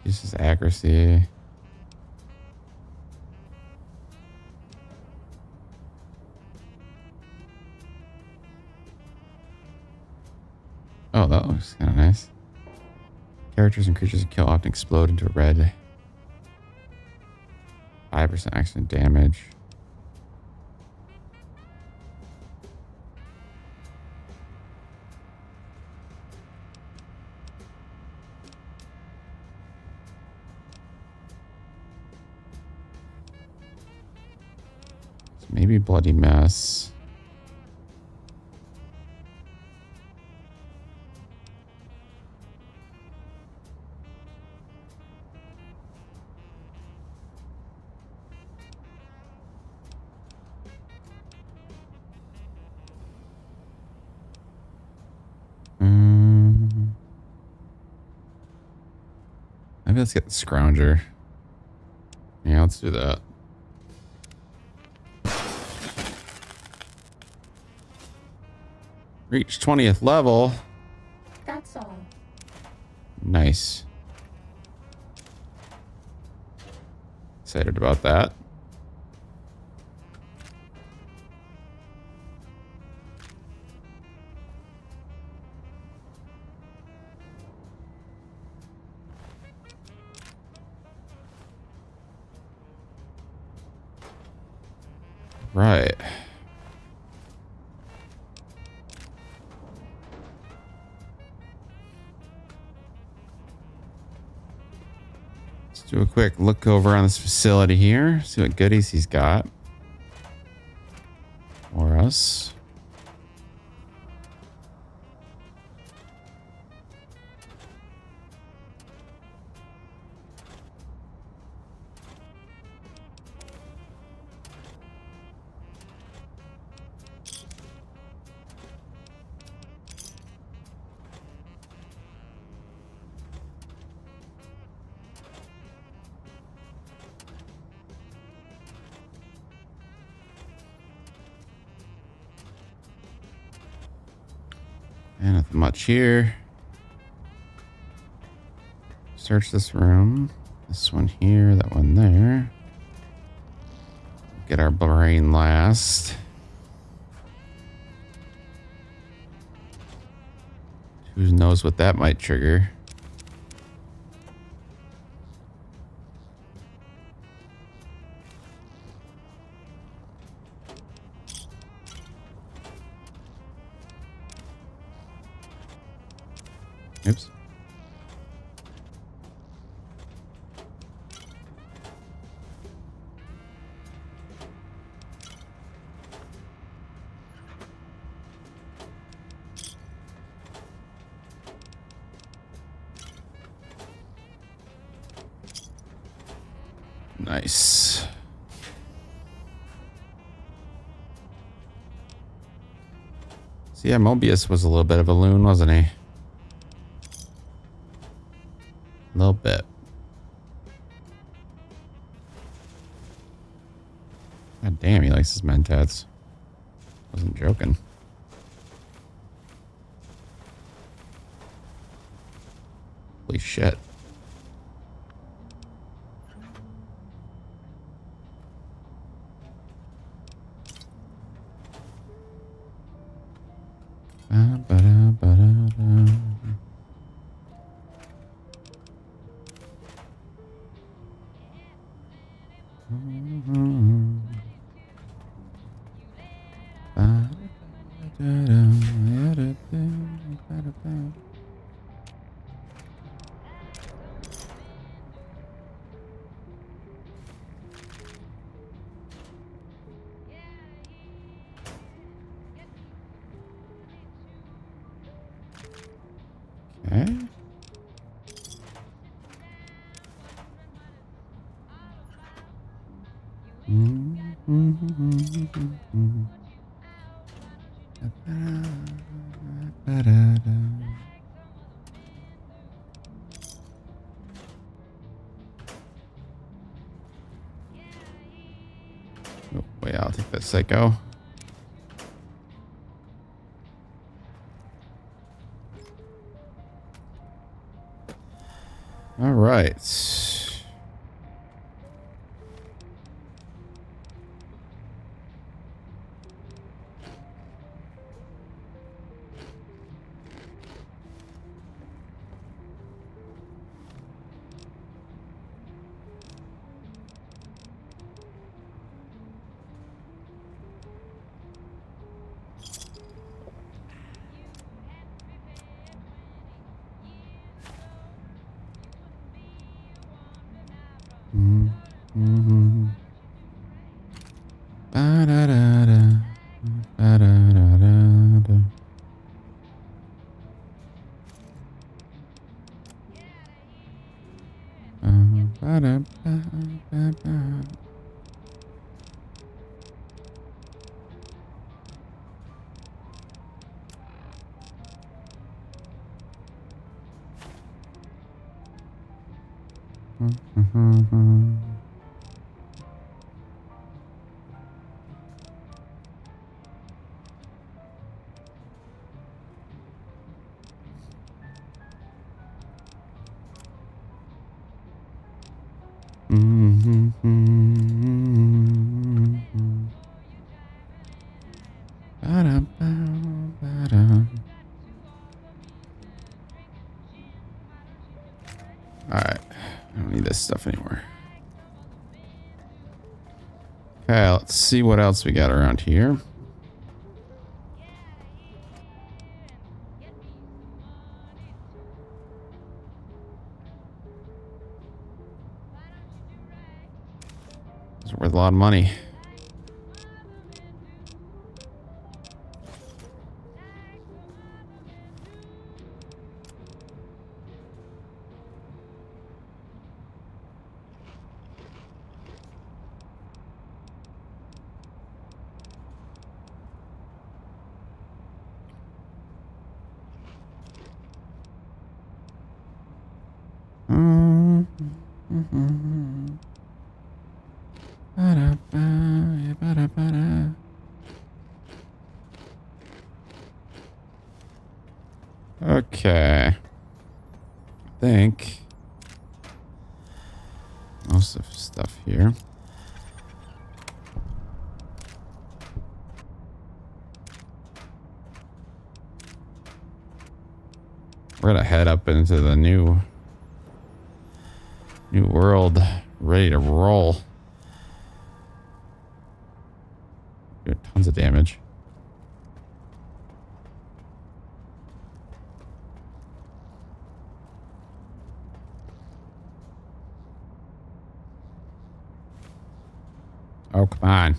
This is accuracy. Oh, that looks kind of nice. Characters and creatures you kill often explode into red. 5% accident damage. Maybe bloody mess. Maybe let's get the scrounger. Yeah, let's do that. Reach 20th level. That's all. Nice. Excited about that. Right. Let's do a quick look over on this facility here. See what goodies he's got for us. And nothing much here. Search this room. This one here, that one there. Get our brain last. Who knows what that might trigger? Oops. Nice. So yeah, Mobius was a little bit of a loon, wasn't he? A little bit. God damn, he likes his mentats. Wasn't joking. Holy shit. Okay. Oh, wait, I'll take that psycho. All right. Ba-da-da-da. Ba-da-da-da-da. Ba-da-ba-ba-ba. Alright, I don't need this stuff anymore. Okay, let's see what else we got around here. It's worth a lot of money. Okay. I think most of the stuff here. We're gonna head up into the new world, ready to roll. Doing tons of damage. Oh, come on.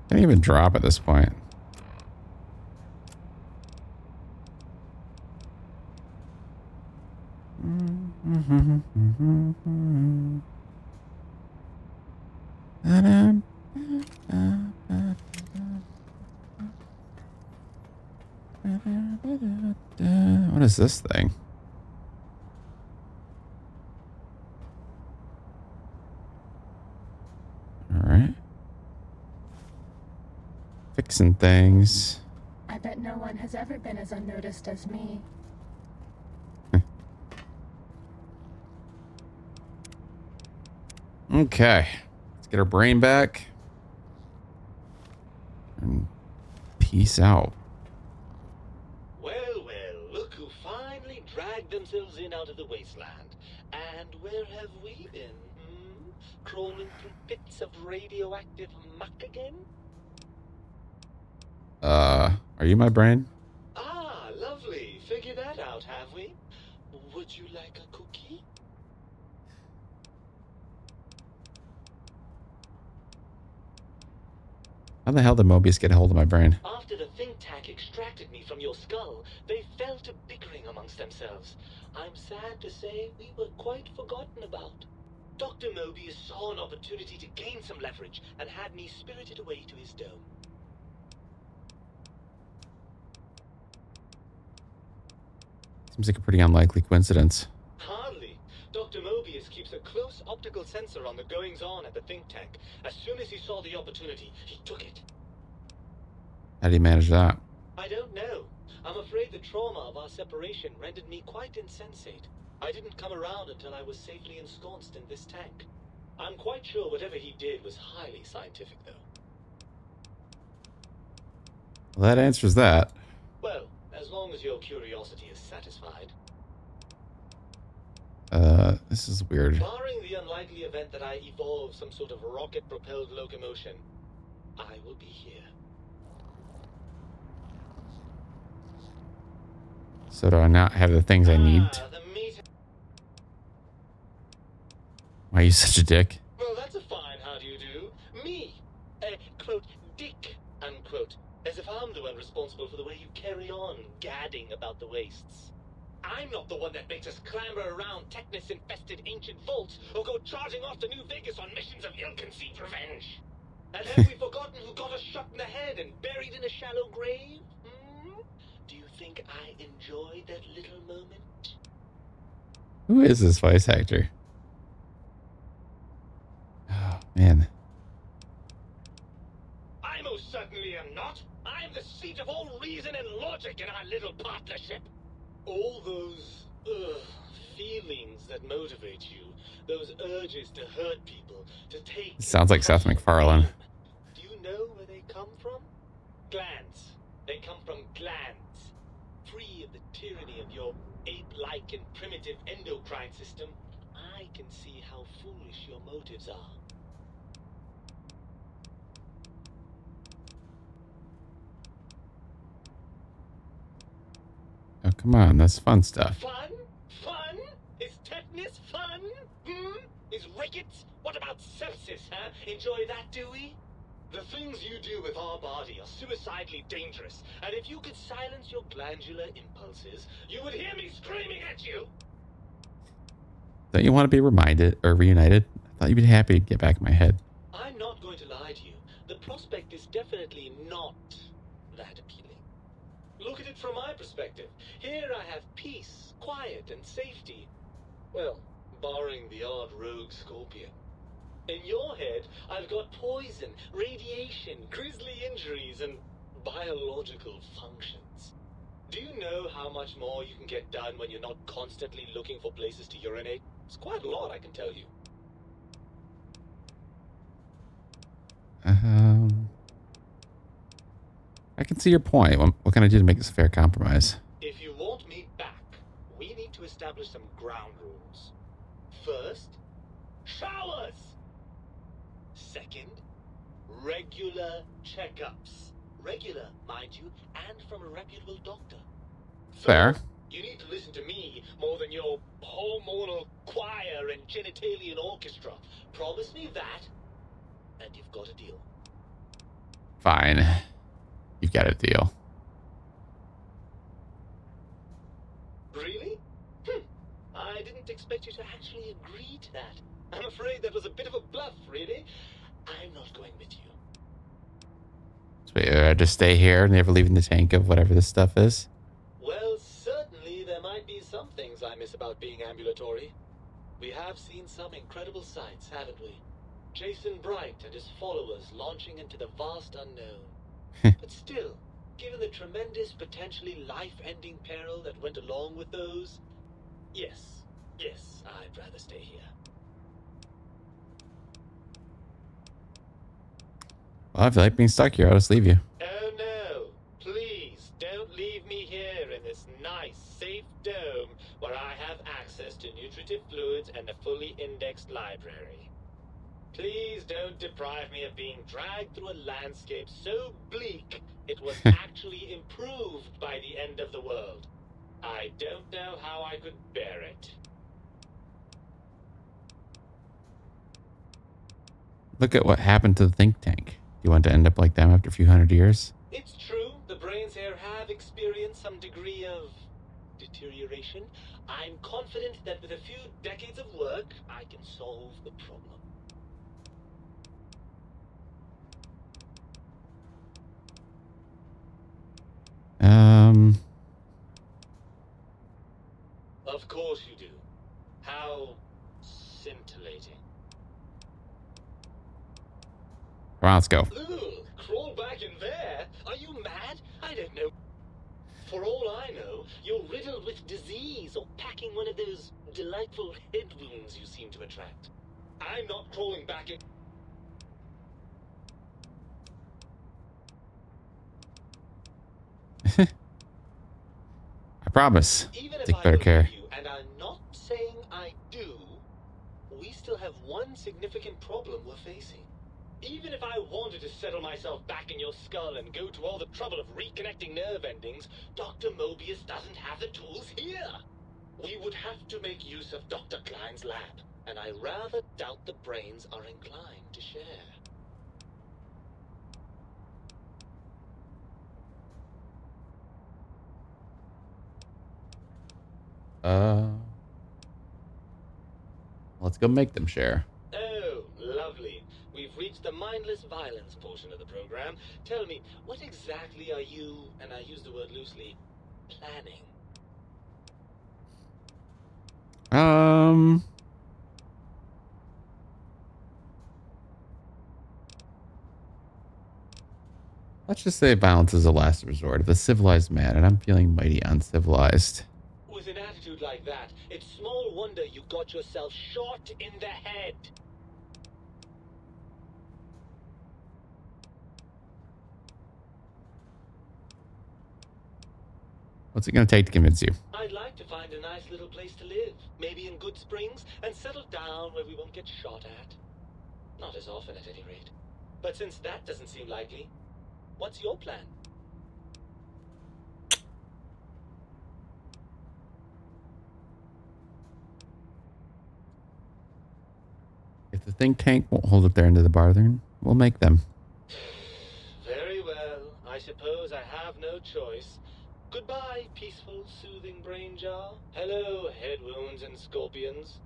Can't even drop at this point. What is this thing? All right. Fixing things. I bet no one has ever been as unnoticed as me. Okay. Let's get our brain back. And peace out. Well, look who finally dragged themselves in out of the wasteland. And where have we been? Crawling through pits of radioactive muck again? Are you my brain? Ah, lovely. Figured that out, have we? Would you like a cookie? How the hell did Mobius get a hold of my brain? After the think tank extracted me from your skull, they fell to bickering amongst themselves. I'm sad to say we were quite forgotten about. Dr. Mobius saw an opportunity to gain some leverage and had me spirited away to his dome. Seems like a pretty unlikely coincidence. Hardly. Dr. Mobius keeps a close optical sensor on the goings-on at the think tank. As soon as he saw the opportunity, he took it. How did he manage that? I don't know. I'm afraid the trauma of our separation rendered me quite insensate. I didn't come around until I was safely ensconced in this tank. I'm quite sure whatever he did was highly scientific, though. Well, that answers that. Well, as long as your curiosity is satisfied. This is weird. Barring the unlikely event that I evolve some sort of rocket-propelled locomotion, I will be here. So do I not have the things I need? The meet. Why are you such a dick? Well, that's a fine how do you do. Me, a quote, dick, unquote. As if I'm the one responsible for the way you carry on gadding about the wastes. I'm not the one that makes us clamber around Technus-infested ancient vaults or go charging off to New Vegas on missions of ill-conceived revenge. And have we forgotten who got us shot in the head and buried in a shallow grave? Hmm? Do you think I enjoyed that little moment? Who is this voice actor? Oh, man. I most certainly am not. I'm the seat of all reason and logic in our little partnership. All those feelings that motivate you, those urges to hurt people, to take... Sounds like Seth MacFarlane. Do you know where they come from? Glands. They come from glands. Free of the tyranny of your ape-like and primitive endocrine system, I can see how foolish your motives are. Oh, come on. That's fun stuff. Fun? Fun? Is tetanus fun? Hmm? Is rickets? What about sepsis, huh? Enjoy that, do we? The things you do with our body are suicidally dangerous, and if you could silence your glandular impulses, you would hear me screaming at you! Don't you want to be reminded or reunited? I thought you'd be happy to get back in my head. I'm not going to lie to you. The prospect is definitely not that appealing. Look at it from my perspective. Here I have peace, quiet, and safety. Well, barring the odd rogue scorpion. In your head, I've got poison, radiation, grisly injuries, and biological functions. Do you know how much more you can get done when you're not constantly looking for places to urinate? It's quite a lot, I can tell you. I can see your point. What can I do to make this a fair compromise? If you want me back, we need to establish some ground rules. First, showers. Second, regular checkups. Regular, mind you, and from a reputable doctor. Fair. Third, you need to listen to me more than your hormonal choir and genitalian orchestra. Promise me that, and you've got a deal. Fine. You've got a deal. Really? I didn't expect you to actually agree to that. I'm afraid that was a bit of a bluff, really. I'm not going with you. So just stay here, never leaving the tank of whatever this stuff is? Well, certainly there might be some things I miss about being ambulatory. We have seen some incredible sights, haven't we? Jason Bright and his followers launching into the vast unknown. But still, given the tremendous, potentially life-ending peril that went along with those, yes, I'd rather stay here. Well, if you like being stuck here, I'll just leave you. Oh no, please don't leave me here in this nice, safe dome where I have access to nutritive fluids and a fully indexed library. Please don't deprive me of being dragged through a landscape so bleak it was actually improved by the end of the world. I don't know how I could bear it. Look at what happened to the think tank. You want to end up like them after a few hundred years? It's true, the brains here have experienced some degree of deterioration. I'm confident that with a few decades of work, I can solve the problem. Of course you do. How scintillating. Come on, let's go. Ugh, crawl back in there? Are you mad? I don't know. For all I know, you're riddled with disease or packing one of those delightful head wounds you seem to attract. I'm not crawling back in... I promise. Even if Take I better believe care. you, and I'm not saying I do, significant problem we're facing. Even if I wanted to settle myself back in your skull and go to all the trouble of reconnecting nerve endings, Dr. Mobius doesn't have the tools here. We would have to make use of Dr. Klein's lab, and I rather doubt the brains are inclined to share. Let's go make them share. Oh, lovely. We've reached the mindless violence portion of the program. Tell me, what exactly are you, and I use the word loosely, planning? Let's just say violence is a last resort of the civilized man, and I'm feeling mighty uncivilized. With an attitude like that, it's small wonder you got yourself shot in the head. What's it going to take to convince you? I'd like to find a nice little place to live, maybe in Good Springs, and settle down where we won't get shot at. Not as often, at any rate. But since that doesn't seem likely, what's your plan? If the think tank won't hold up their end of the bargain, we'll make them. Very well. I suppose I have no choice. Goodbye, peaceful, soothing brain jar. Hello, head wounds and scorpions.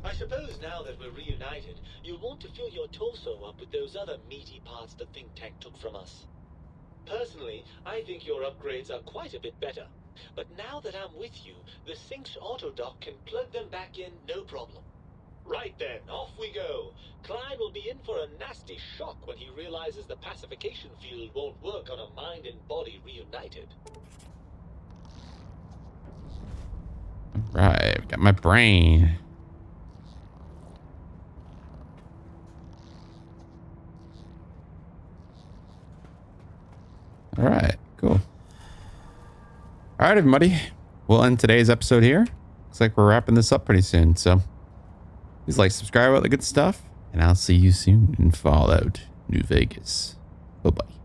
I suppose now that we're reunited, you'll want to fill your torso up with those other meaty parts the think tank took from us. Personally, I think your upgrades are quite a bit better. But now that I'm with you, the Sync's autodoc can plug them back in no problem. Right then, off we go. Klein will be in for a nasty shock when he realizes the pacification field won't work on a mind and body reunited. Right, got my brain. All right, cool. All right, everybody. We'll end today's episode here. Looks like we're wrapping this up pretty soon. So please like, subscribe, all the good stuff. And I'll see you soon in Fallout New Vegas. Bye-bye.